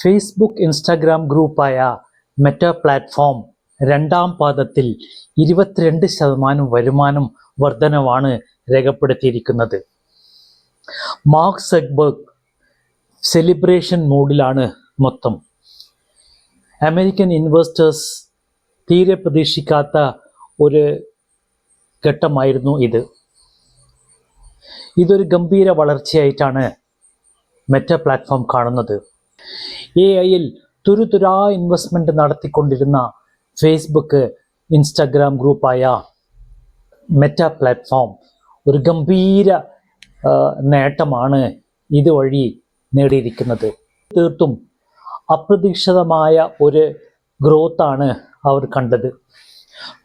Facebook Instagram ഗ്രൂപ്പായ Meta platform രണ്ടാം പാദത്തിൽ 22% വരുമാനം വർധനവാണ് രേഖപ്പെടുത്തിയിരിക്കുന്നത്. മാർക്ക് സക്ബർഗ് സെലിബ്രേഷൻ മൂഡിലാണ് മൊത്തം. അമേരിക്കൻ ഇൻവെസ്റ്റേഴ്സ് തീരെ പ്രതീക്ഷിക്കാത്ത ഒരു ഘട്ടമായിരുന്നു ഇത്. ഇതൊരു ഗംഭീര വളർച്ചയായിട്ടാണ് മെറ്റ പ്ലാറ്റ്ഫോം കാണുന്നത്. AI-യിൽ തുരുതുരാ ഇൻവെസ്റ്റ്മെൻറ്റ് നടത്തിക്കൊണ്ടിരുന്ന ഫേസ്ബുക്ക് ഇൻസ്റ്റാഗ്രാം ഗ്രൂപ്പായ മെറ്റ പ്ലാറ്റ്ഫോം ഒരു ഗംഭീര നേട്ടമാണ് ഇതുവഴി നേടിയിരിക്കുന്നത്. തീർത്തും അപ്രതീക്ഷിതമായ ഒരു ഗ്രോത്താണ് അവർ കണ്ടത്.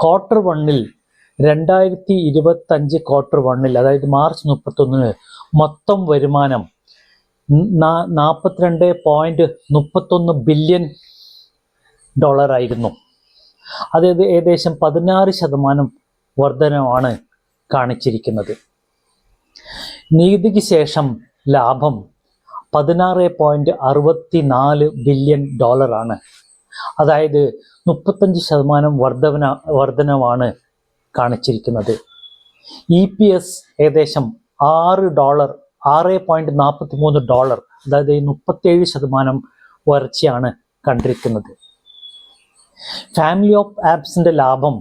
ക്വാർട്ടർ 1-ൽ 2025 ക്വാർട്ടർ 1-ൽ അതായത് മാർച്ച് 31 മൊത്തം വരുമാനം $42.31 ബില്യൺ ആയിരുന്നു. അതായത് ഏകദേശം 16% വർധനമാണ് കാണിച്ചിരിക്കുന്നത്. നികുതിക്ക് ശേഷം ലാഭം $16.64 ബില്യൺ ആണ്. അതായത് 35% വർധനവാണ് കാണിച്ചിരിക്കുന്നത്. EPS ഏകദേശം $6.43, അതായത് 37% വളർച്ചയാണ് കണ്ടിരിക്കുന്നത്. ഫാമിലി ഓഫ് ആപ്സിൻ്റെ ലാഭം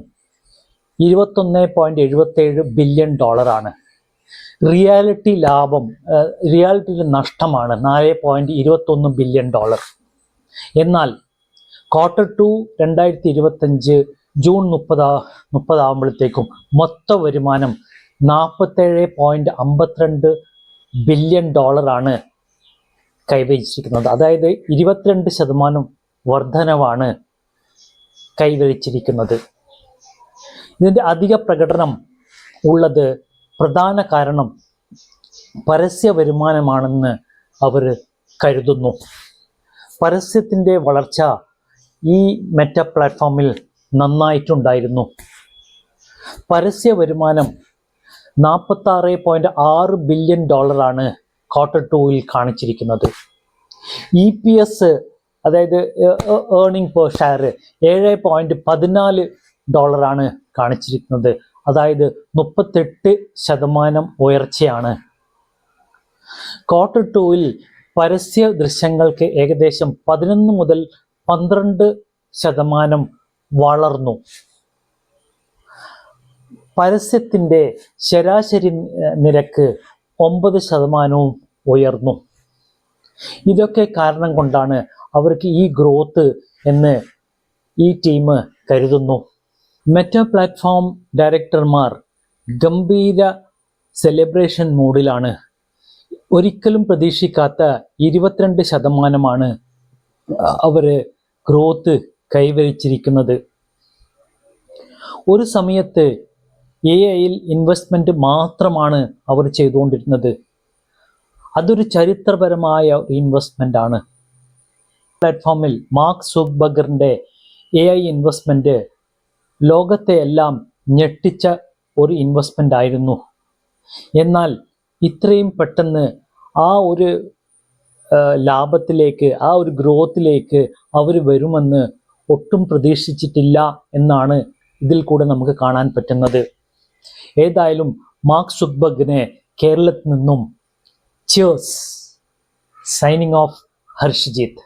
$21.77 ബില്യൺ ആണ്. റിയാലിറ്റിയിലെ നഷ്ടമാണ് $4.21 ബില്യൺ. എന്നാൽ ക്വാർട്ടർ 2 2025 ജൂൺ 30 ആകുമ്പോഴത്തേക്കും മൊത്ത വരുമാനം $47.52 ബില്യൺ ആണ് കൈവരിച്ചിരിക്കുന്നത്. അതായത് 22% വർധനവാണ് കൈവരിച്ചിരിക്കുന്നത്. ഇതിൻ്റെ അധിക പ്രകടനം ഉള്ളത് പ്രധാന കാരണം പരസ്യ വരുമാനമാണെന്ന് അവർ കരുതുന്നു. പരസ്യത്തിൻ്റെ വളർച്ച ഈ മെറ്റ പ്ലാറ്റ്ഫോമിൽ നന്നായിട്ടുണ്ടായിരുന്നു. പരസ്യ വരുമാനം $46.6 ബില്യൺ ആണ് ക്വാർട്ടർ 2-ൽ കാണിച്ചിരിക്കുന്നത്. EPS അതായത് ഏർണിംഗ് പെർ ഷെയർ $7.14 ആണ് കാണിച്ചിരിക്കുന്നത്. അതായത് 38% ഉയർച്ചയാണ്. ക്വാർട്ടർ 2-ൽ പരസ്യ ദൃശ്യങ്ങൾക്ക് ഏകദേശം 11 മുതൽ 12% വളർന്നു. പരസ്യത്തിൻ്റെ ശരാശരി നിരക്ക് 9% ഉയർന്നു. ഇതൊക്കെ കാരണം കൊണ്ടാണ് അവർക്ക് ഈ ഗ്രോത്ത് എന്ന് ഈ ടീം കരുതുന്നു. മെറ്റ പ്ലാറ്റ്ഫോം ഡയറക്ടർമാർ ഗംഭീര സെലിബ്രേഷൻ മൂഡിലാണ്. ഒരിക്കലും പ്രതീക്ഷിക്കാത്ത 22% അവർ ഗ്രോത്ത് കൈവരിച്ചിരിക്കുന്നത്. ഒരു സമയത്ത് AI-യിൽ ഇൻവെസ്റ്റ്മെൻറ്റ് മാത്രമാണ് അവർ ചെയ്തുകൊണ്ടിരുന്നത്. അതൊരു ചരിത്രപരമായ ഇൻവെസ്റ്റ്മെൻ്റ് ആണ്. പ്ലാറ്റ്ഫോമിൽ മാർക്ക് സുക്ബർഗിൻ്റെ AI ഇൻവെസ്റ്റ്മെൻറ്റ് ലോകത്തെ എല്ലാം ഞെട്ടിച്ച ഒരു ഇൻവെസ്റ്റ്മെൻ്റ് ആയിരുന്നു. എന്നാൽ ഇത്രയും പെട്ടെന്ന് ആ ഒരു ലാഭത്തിലേക്ക്, ആ ഒരു ഗ്രോത്തിലേക്ക് അവർ വരുമെന്ന് ഒട്ടും പ്രതീക്ഷിച്ചിട്ടില്ല എന്നാണ് ഇതിൽ കൂടെ നമുക്ക് കാണാൻ പറ്റുന്നത്. ഏതായാലും മാർക്ക് സുക്ബർഗിനെ കേരളത്തിൽ നിന്നും ചിയേഴ്സ്. Signing off ഹർഷിജിത്ത്.